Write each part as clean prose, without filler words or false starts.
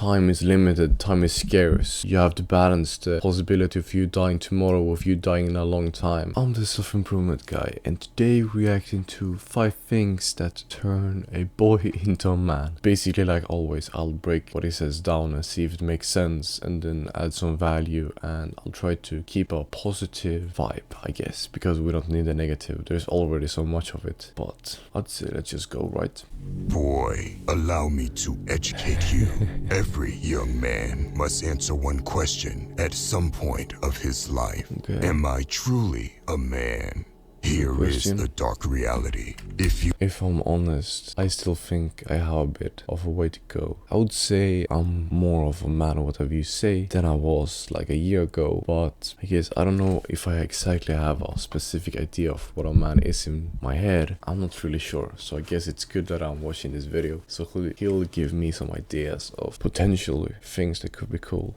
time is limited, time is scarce. You have to balance the possibility of you dying tomorrow with you dying in a long time. I'm the self-improvement guy, and today reacting to 5 things that turn a boy into a man. Basically, like always, I'll break what he says down and see if it makes sense, and then add some value, and I'll try to keep a positive vibe, I guess, because we don't need a negative. There's already so much of it. But I'd say let's just go, right? Boy, allow me to educate you. Every young man must answer one question at some point of his life. Okay. Am I truly a man? Here is the dark reality. If I'm honest, I still think I have a bit of a way to go. I would say I'm more of a man, or whatever you say, than I was like a year ago. But I guess I don't know if I exactly have a specific idea of what a man is in my head. I'm not really sure. So I guess it's good that I'm watching this video, so he'll give me some ideas of potentially things that could be cool.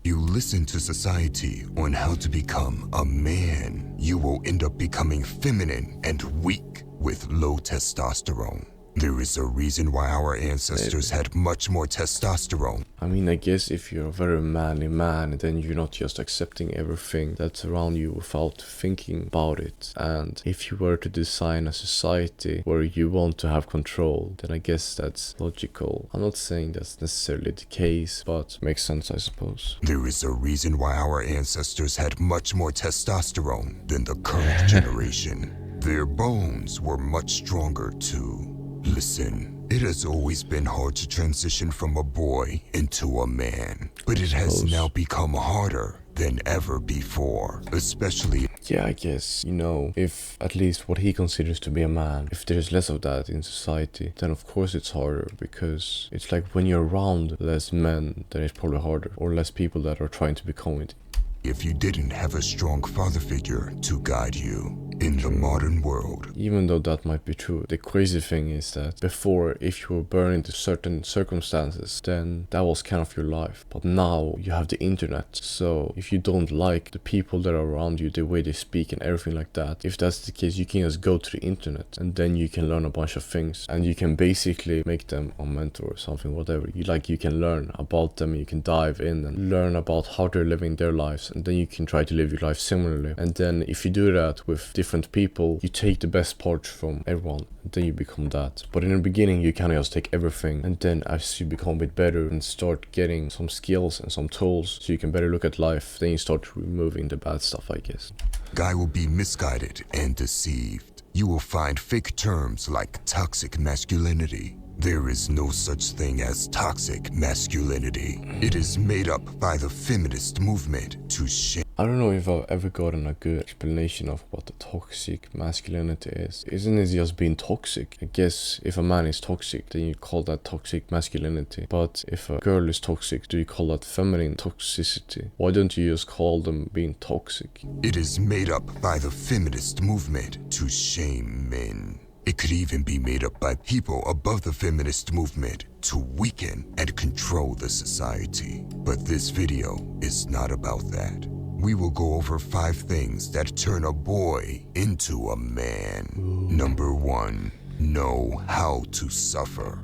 You listen to society on how to become a man, you will end up becoming feminine and weak with low testosterone. There is a reason why our ancestors had much more testosterone. I mean, I guess if you're a very manly man, then you're not just accepting everything that's around you without thinking about it. And if you were to design a society where you want to have control, then I guess that's logical. I'm not saying that's necessarily the case, but makes sense, I suppose. There is a reason why our ancestors had much more testosterone than the current generation. Their bones were much stronger too. Listen, it has always been hard to transition from a boy into a man, but it has now become harder than ever before, especially... Yeah, I guess, you know, if at least what he considers to be a man, if there's less of that in society, then of course it's harder, because it's like when you're around less men, then it's probably harder, or less people that are trying to become it. If you didn't have a strong father figure to guide you in the modern world. Even though that might be true, the crazy thing is that before, if you were born into certain circumstances, then that was kind of your life. But now you have the internet, so if you don't like the people that are around you, the way they speak and everything like that, if that's the case, you can just go to the internet and then you can learn a bunch of things, and you can basically make them a mentor or something, whatever. You can learn about them, you can dive in and learn about how they're living their lives, and then you can try to live your life similarly. And then if you do that with different people, you take the best parts from everyone, and then you become that. But in the beginning, you kind of just take everything, and then as you become a bit better and start getting some skills and some tools so you can better look at life, then you start removing the bad stuff, I guess. Guy will be misguided and deceived. You will find fake terms like toxic masculinity. There is no such thing as toxic masculinity. It is made up by the feminist movement to shame. I don't know if I've ever gotten a good explanation of what the toxic masculinity is. Isn't it just being toxic? I guess if a man is toxic, then you call that toxic masculinity. But if a girl is toxic, do you call that feminine toxicity? Why don't you just call them being toxic? It is made up by the feminist movement to shame men. It could even be made up by people above the feminist movement to weaken and control the society. But this video is not about that. We will go over 5 things that turn a boy into a man. Number 1, know how to suffer.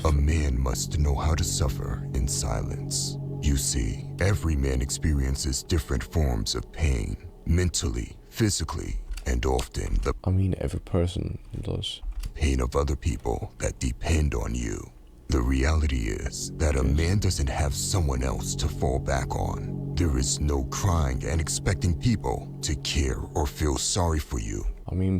A man must know how to suffer in silence. You see, every man experiences different forms of pain, mentally, physically, and often every person does. Pain of other people that depend on you. The reality is that a man doesn't have someone else to fall back on. There is no crying and expecting people to care or feel sorry for you.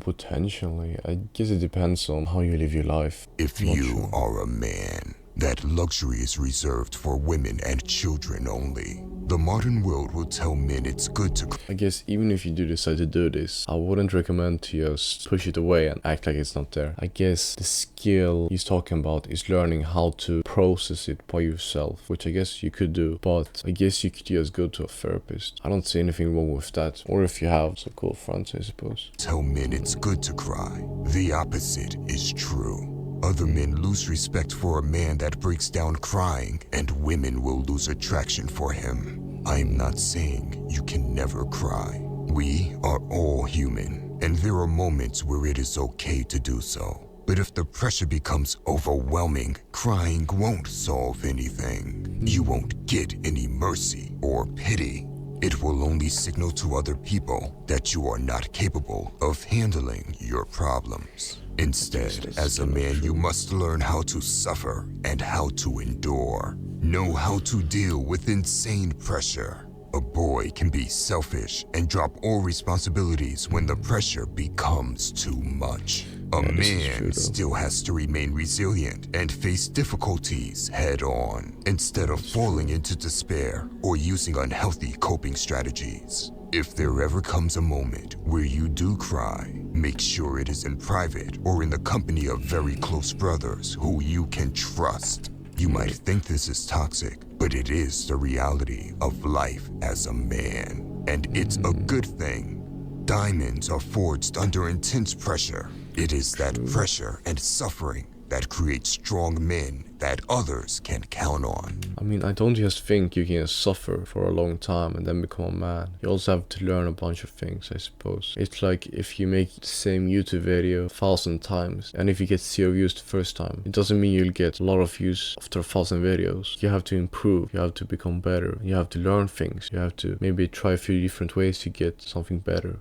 Potentially. I guess it depends on how you live your life. If you are a man, that luxury is reserved for women and children only. The modern world will tell men it's good to... I guess even if you do decide to do this, I wouldn't recommend to just push it away and act like it's not there. I guess the skill he's talking about is learning how to process it by yourself, which I guess you could do, but I guess you could just go to a therapist. I don't see anything wrong with that, or if you have some cool friends, I suppose. Tell men it's good to cry. The opposite is true. Other men lose respect for a man that breaks down crying, and women will lose attraction for him. I'm not saying you can never cry. We are all human, and there are moments where it is okay to do so. But if the pressure becomes overwhelming, crying won't solve anything. You won't get any mercy or pity. It will only signal to other people that you are not capable of handling your problems. Instead, as a man, you must learn how to suffer and how to endure. Know how to deal with insane pressure. A boy can be selfish and drop all responsibilities when the pressure becomes too much. A man still has to remain resilient and face difficulties head on, instead of falling into despair or using unhealthy coping strategies. If there ever comes a moment where you do cry, make sure it is in private or in the company of very close brothers who you can trust. You might think this is toxic, but it is the reality of life as a man. And it's a good thing. Diamonds are forged under intense pressure. It is that pressure and suffering that creates strong men that others can count on. I mean, I don't just think you can suffer for a long time and then become a man. You also have to learn a bunch of things, I suppose. It's like if you make the same YouTube video 1,000 times, and if you get 0 views the first time, it doesn't mean you'll get a lot of views after 1,000 videos. You have to improve, you have to become better, you have to learn things, you have to maybe try a few different ways to get something better.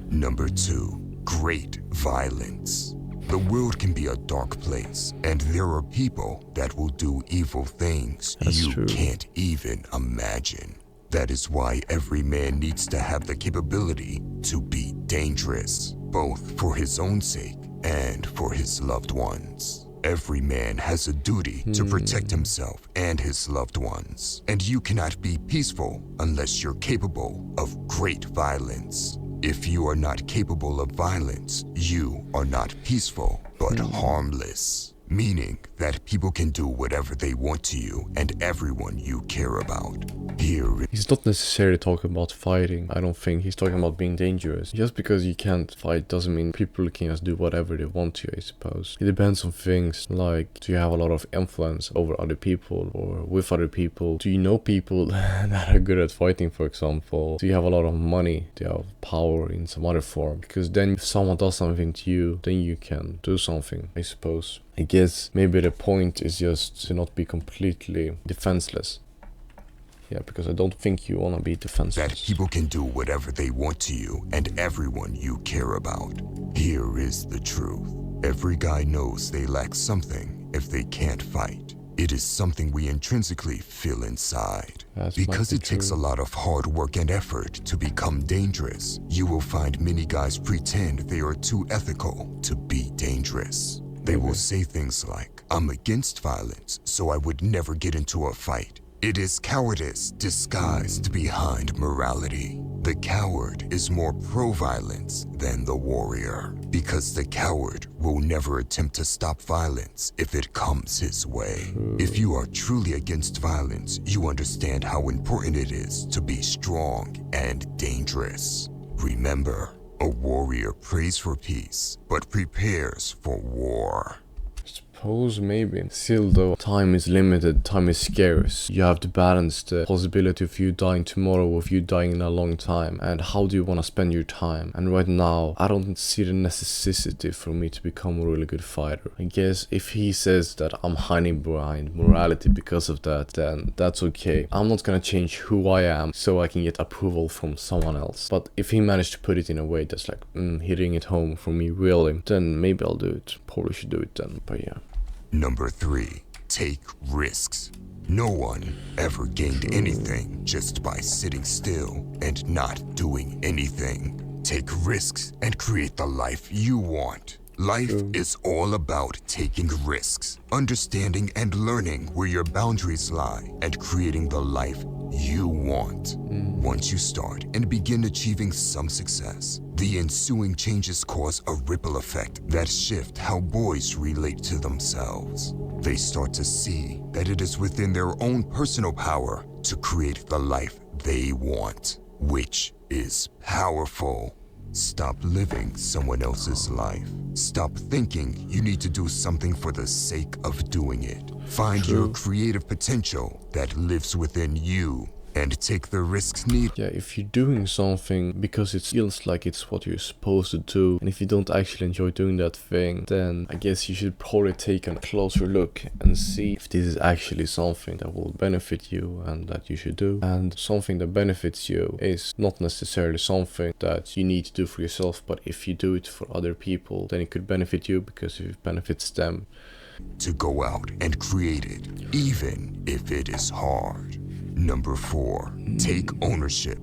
Number 2, great violence. The world can be a dark place, and there are people that will do evil things you can't even imagine. That is why every man needs to have the capability to be dangerous, both for his own sake and for his loved ones. Every man has a duty to protect himself and his loved ones, and you cannot be peaceful unless you're capable of great violence. If you are not capable of violence, you are not peaceful, but harmless. Meaning that people can do whatever they want to you and everyone you care about. He's not necessarily talking about fighting. I don't think he's talking about being dangerous. Just because you can't fight doesn't mean people can just do whatever they want to, I suppose. It depends on things like, do you have a lot of influence over other people or with other people? Do you know people that are good at fighting, for example? Do you have a lot of money? Do you have power in some other form? Because then if someone does something to you, then you can do something, I suppose. I guess maybe the point is just to not be completely defenseless. Yeah, because I don't think you want to be defenseless. That people can do whatever they want to you and everyone you care about. Here is the truth. Every guy knows they lack something if they can't fight. It is something we intrinsically feel inside. Because it takes a lot of hard work and effort to become dangerous, you will find many guys pretend they are too ethical to be dangerous. They will say things like, I'm against violence, so I would never get into a fight. It is cowardice disguised behind morality. The coward is more pro-violence than the warrior, because the coward will never attempt to stop violence if it comes his way. If you are truly against violence, you understand how important it is to be strong and dangerous. Remember, a warrior prays for peace, but prepares for war. Suppose maybe. Still though, time is limited, time is scarce. You have to balance the possibility of you dying tomorrow with you dying in a long time. And how do you want to spend your time? And right now, I don't see the necessity for me to become a really good fighter. I guess if he says that I'm hiding behind morality because of that, then that's okay. I'm not gonna change who I am so I can get approval from someone else. But if he managed to put it in a way that's like, hitting it home for me really, then maybe I'll do it. Probably should do it then, but yeah. Number 3, take risks. No one ever gained anything just by sitting still and not doing anything. Take risks and create the life you want. Life is all about taking risks, understanding and learning where your boundaries lie, and creating the life you want. Once you start and begin achieving some success, the ensuing changes cause a ripple effect that shift how boys relate to themselves. They start to see that it is within their own personal power to create the life they want, which is powerful. Stop living someone else's life. Stop thinking you need to do something for the sake of doing it. Find your creative potential that lives within you and take the risks needed. Yeah, if you're doing something because it feels like it's what you're supposed to do, and if you don't actually enjoy doing that thing, then I guess you should probably take a closer look and see if this is actually something that will benefit you and that you should do. And something that benefits you is not necessarily something that you need to do for yourself, but if you do it for other people, then it could benefit you because if it benefits them. To go out and create it, even if it is hard. Number 4, take ownership.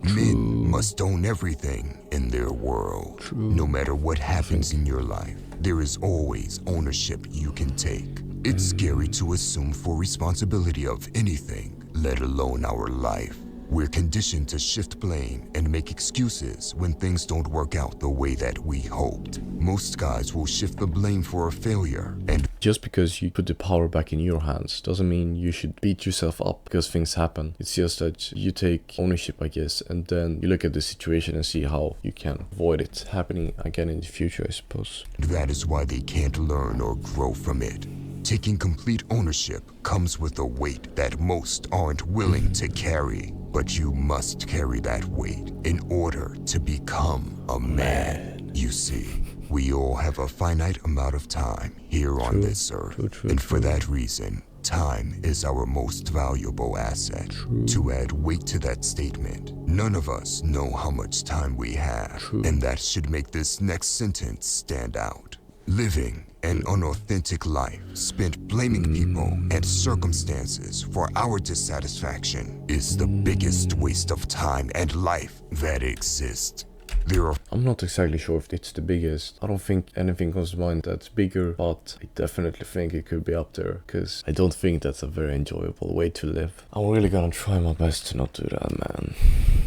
Men must own everything in their world. No matter what happens in your life, there is always ownership you can take. It's scary to assume full responsibility of anything, let alone our life. We're conditioned to shift blame and make excuses when things don't work out the way that we hoped. Most guys will shift the blame for a failure, and just because you put the power back in your hands doesn't mean you should beat yourself up because things happen. It's just that you take ownership, I guess, and then you look at the situation and see how you can avoid it happening again in the future, I suppose. that is why they can't learn or grow from it. Taking complete ownership comes with a weight that most aren't willing to carry, but you must carry that weight in order to become a man. You see, we all have a finite amount of time here on this earth, and for that reason, time is our most valuable asset. To add weight to that statement, none of us know how much time we have, and that should make this next sentence stand out. Living an unauthentic life spent blaming people and circumstances for our dissatisfaction is the biggest waste of time and life that exists. I'm not exactly sure if it's the biggest. I don't think anything comes to mind that's bigger, but I definitely think it could be up there, because I don't think that's a very enjoyable way to live. I'm really gonna try my best to not do that, man.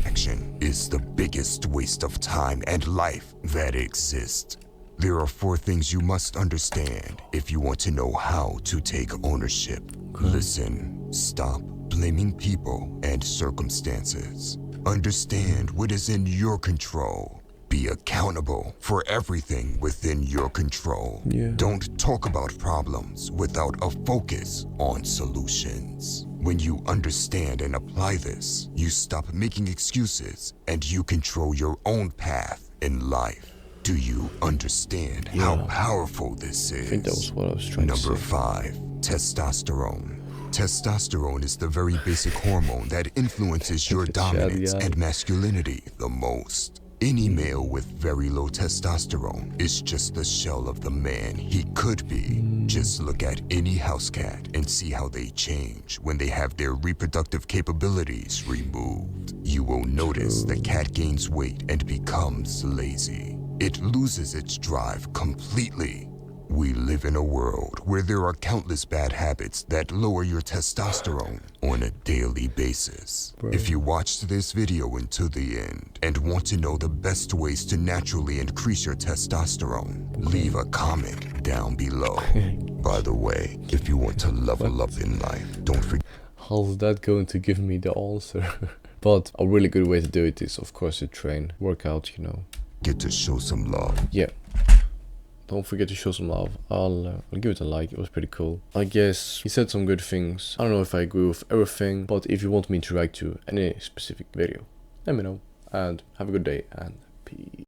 Action is the biggest waste of time and life that exists. There are 4 things you must understand if you want to know how to take ownership. Listen, stop blaming people and circumstances. Understand what is in your control. Be accountable for everything within your control. Don't talk about problems without a focus on solutions. When you understand and apply this, you stop making excuses and you control your own path in life. Do you understand how powerful this is? I think that was what I was trying to say. Number 5, testosterone. Testosterone is the very basic hormone that influences your dominance and masculinity the most. Any male with very low testosterone is just the shell of the man he could be. Just look at any house cat and see how they change when they have their reproductive capabilities removed. You will notice the cat gains weight and becomes lazy. It loses its drive completely. We live in a world where there are countless bad habits that lower your testosterone on a daily basis. If you watched this video until the end and want to know the best ways to naturally increase your testosterone, leave a comment down below. By the way, if you want to level up in life, don't forget. How's that going to give me the answer? But a really good way to do it is, of course, to train, work out, you know. Get to show some love. Yeah. Don't forget to show some love. I'll give it a like. It was pretty cool. I guess he said some good things. I don't know if I agree with everything, but if you want me to react to any specific video, let me know. And have a good day and peace.